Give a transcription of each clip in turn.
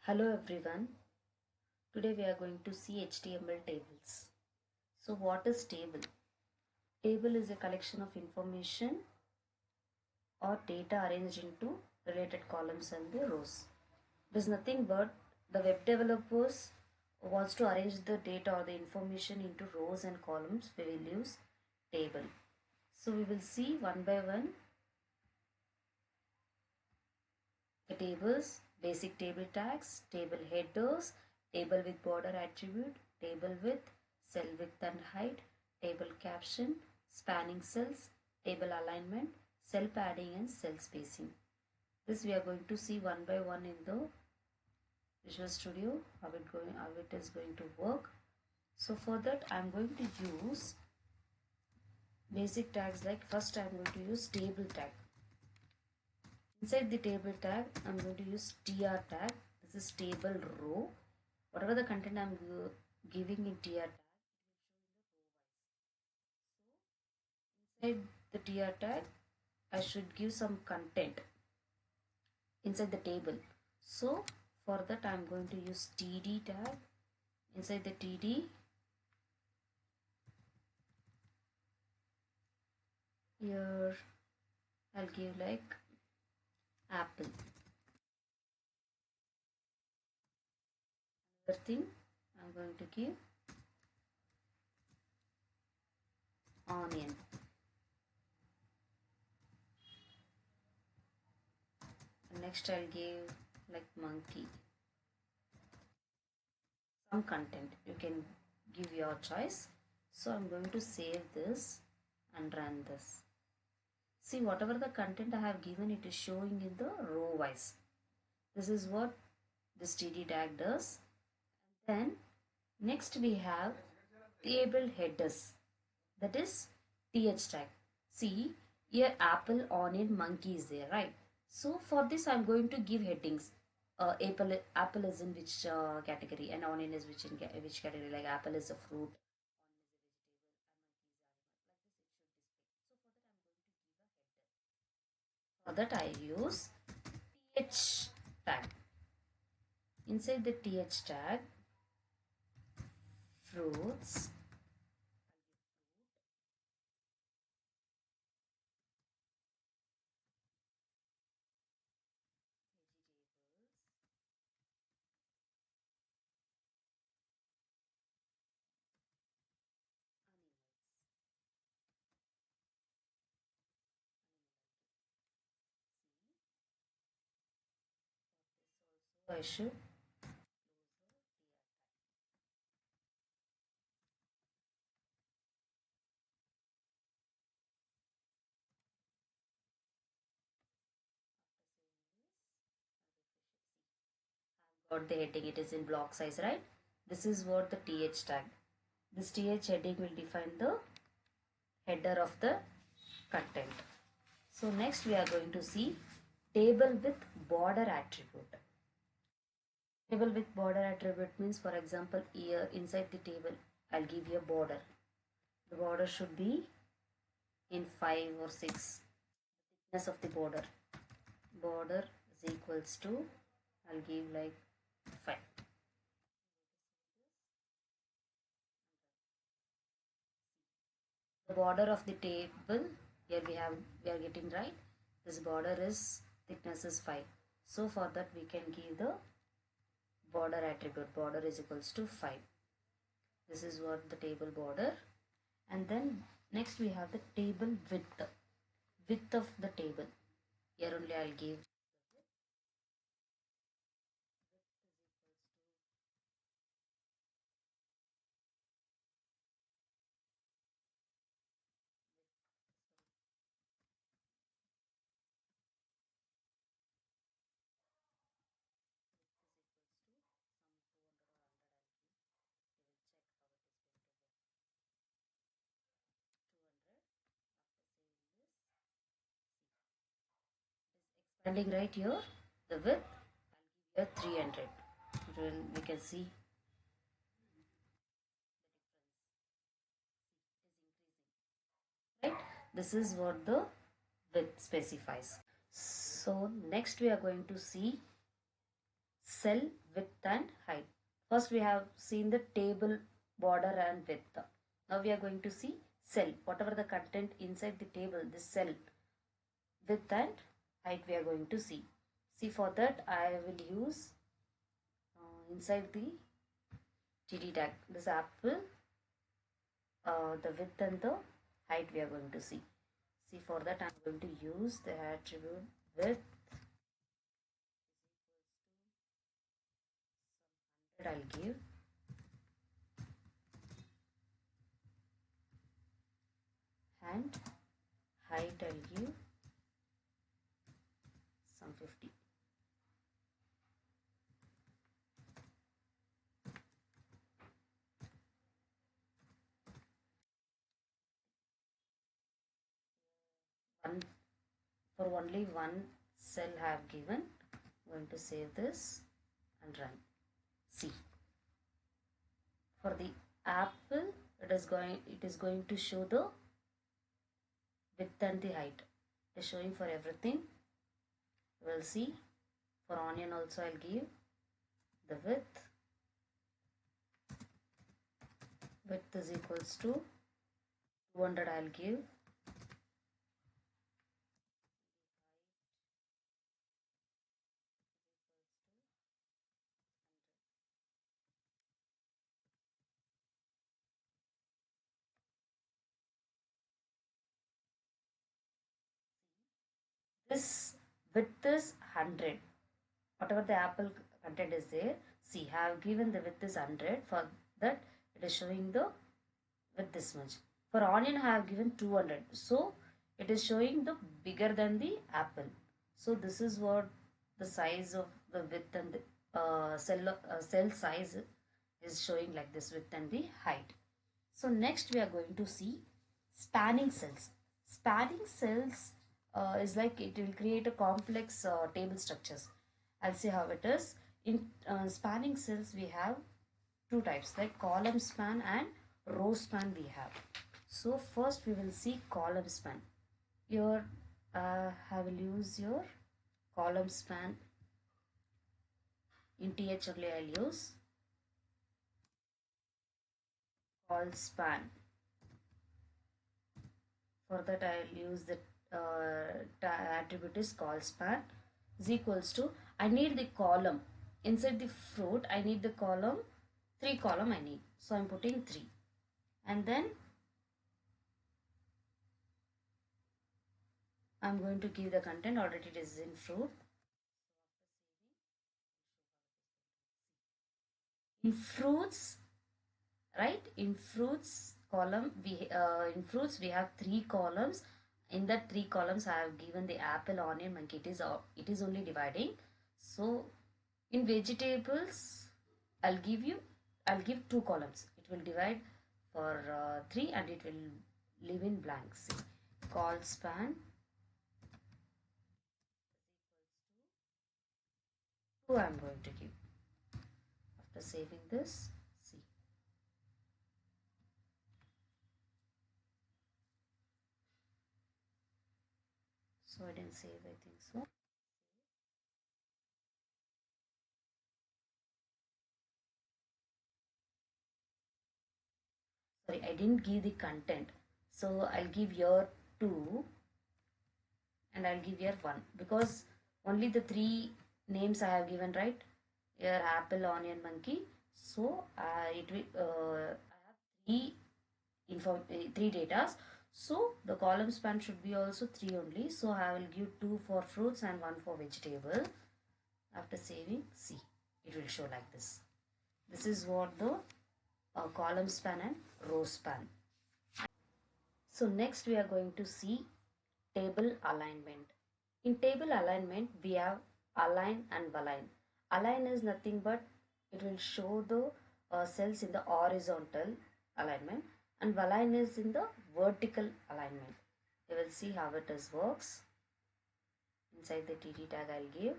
Hello everyone. Today we are going to see HTML tables. So what is table? Table is a collection of information or data arranged into related columns and the rows. It is nothing but the web developers wants to arrange the data or the information into rows and columns. We will use table. So we will see one by one the tables, basic table tags, table headers, table with border attribute, table width, cell width and height, table caption, spanning cells, table alignment, cell padding and cell spacing. This we are going to see one by one in the Visual Studio, how it is going to work. So for that I am going to use basic tags. Like first I am going to use table tag. Inside the table tag, I'm going to use tr tag. This is table row. Whatever the content I'm giving in tr tag, it will show in the row wise. So inside the tr tag, I should give some content inside the table. So for that, I'm going to use td tag. Inside the td, here I'll give like apple. Another thing, I'm going to give onion. And next I'll give like monkey. Some content you can give your choice. So I'm going to save this and run this. See, whatever the content I have given, it is showing in the row wise. This is what this td tag does. And then next we have table headers, that is th tag. See, here apple, onion, monkey is there, right? So for this I'm going to give headings. Apple is in which category, and onion is which category. Like apple is a fruit, onion is a vegetable, and monkey is animal. Like this, it should display. So for that I use th tag. Inside the th tag, fruits, I should got the heading. It is in block size, right? This is what the th tag. This th heading will define the header of the content. So next we are going to see table with border attribute. Table with border attribute means, for example, here inside the table I'll give you a border. The border should be in 5 or 6. Thickness of the border. Border is equals to, I'll give like 5. The border of the table, here we are getting right. This border is thickness is 5. So for that we can give the border attribute. Border is equals to 5. This is what the table border. And then next we have the table width. Width of the table. Here only I'll give expanding right here. The width I'll give here 300. We can see right. This is what the width specifies. So next we are going to see cell width and height. First we have seen the table border and width. Now we are going to see cell, whatever the content inside the table, this cell width and height we are going to see. See, for that I will use inside the TD tag this apple, the width and the height we are going to see. See, for that I am going to use the attribute width that I'll give, and height I'll give some 50. One, for only one cell I have given. I'm going to save this and run. See, for the apple it is going to show the width and the height. It is showing for everything. We'll see. For onion also I'll give the width. Width is equals to 200 I'll give. This width is 100. Whatever the apple content is there, see, I have given the width is 100. For that it is showing the width this much. For onion I have given 200. So it is showing the bigger than the apple. So this is what the size of the width and the cell size is showing, like this, width and the height. So next we are going to see spanning cells. Spanning cells is like it will create a complex table structures. I'll see how it is. In spanning cells we have two types, like column span and row span we have. So first we will see column span. Here I will use your column span. In TH only I'll use col span. For that I'll use the attribute is col span is equals to, I need the column inside the fruit, I need the column, 3 column I need, so I'm putting 3, and then I'm going to give the content, already it is in fruit. In fruits, right, in fruits column in fruits we have 3 columns. In that 3 columns I have given the apple, onion, monkey. It is only dividing. So in vegetables I'll give 2 columns. It will divide for 3 and it will leave in blank. See, col span 2 I'm going to give. After saving this, see, so I didn't save, I think so. Sorry, I didn't give the content, so I'll give here 2 and I'll give here 1, because only the 3 names I have given, right? Here apple, onion, monkey. So it will I have 3 data. So the column span should be also 3 only. So I will give 2 for fruits and 1 for vegetable. After saving, see, it will show like this. This is what the column span and row span. So next we are going to see table alignment. In table alignment we have align and align. Align is nothing but it will show the cells in the horizontal alignment, and align is in the vertical alignment. You will see how it is works. Inside the TD tag I'll give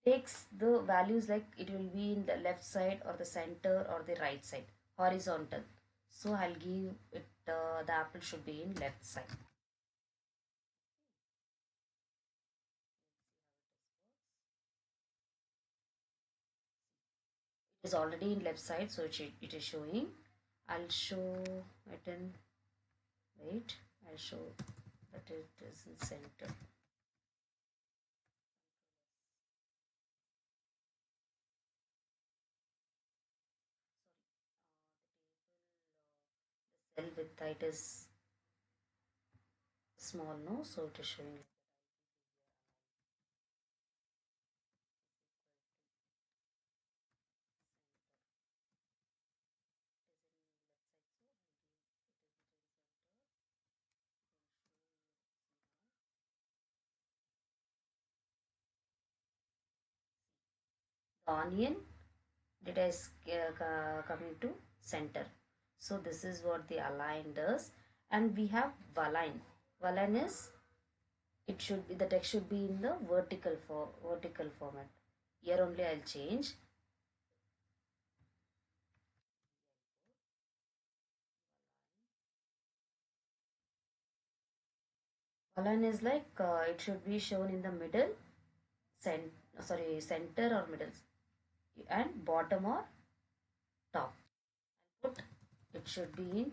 takes the values, like it will be in the left side or the center or the right side, horizontal. So I'll give it the apple should be in left side. is already in left side, so it is showing. I'll show it in, wait, I'll show that it is in center. Sorry, the cell width height is small, no, so it is showing like the onion did I coming to center. So this is what the align does. And we have Valine. Valine is, it should be, the text should be in the vertical format. Here only I'll change. Valine is like it should be shown in the middle, center or middle, and bottom or top. Put it should be in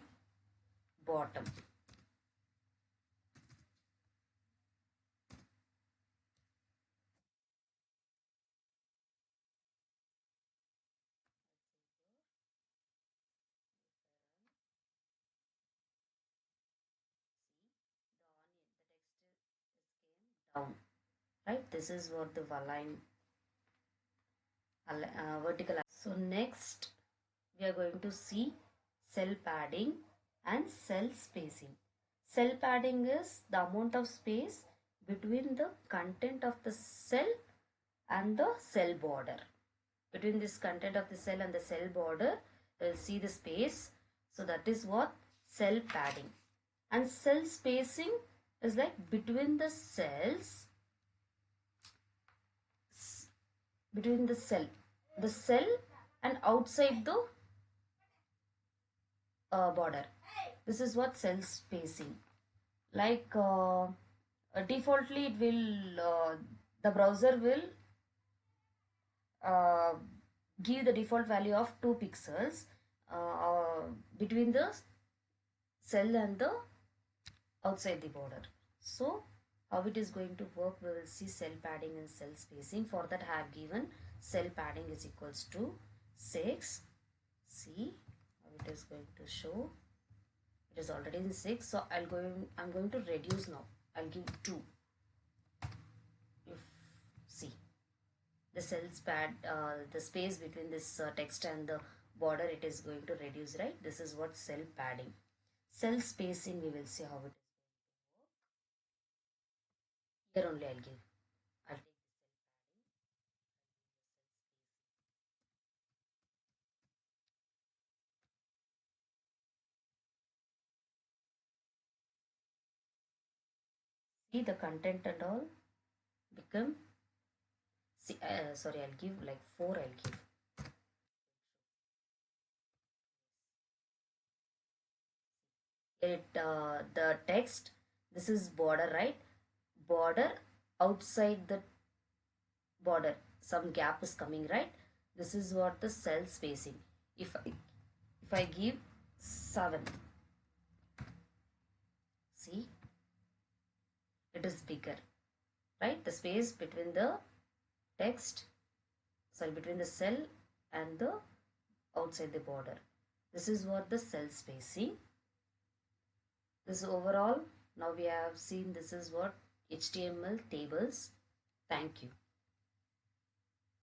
bottom. The onion, the text is came down, right? This is what the vertical. So next we are going to see cell padding and cell spacing. Cell padding is the amount of space between the content of the cell and the cell border. Between this content of the cell and the cell border, we'll see the space. So that is what cell padding. And cell spacing is like between the cells, between the cell and outside the border. This is what cell spacing. Like defaultly, it will the browser will uh, give the default value of 2 pixels between the cell and the outside the border. So how it is going to work, we will see cell padding and cell spacing. For that I have given cell padding is equals to 6. See how it is going to show. It is already in 6, so I'm going to reduce now. I'll give 2. If see the cells pad, the space between this text and the border, it is going to reduce, right? This is what cell padding. Cell spacing, we will see how it is. Here only I'll give. I'll take see the content and all become. See, sorry, I'll give like 4. I'll give. It the text. This is border, right? Border, outside the border, some gap is coming, right? This is what the cell spacing. If I give 7, see, it is bigger, right? The space between the text, sorry, between the cell and the outside the border. This is what the cell spacing. This overall, now we have seen this is what HTML tables. Thank you.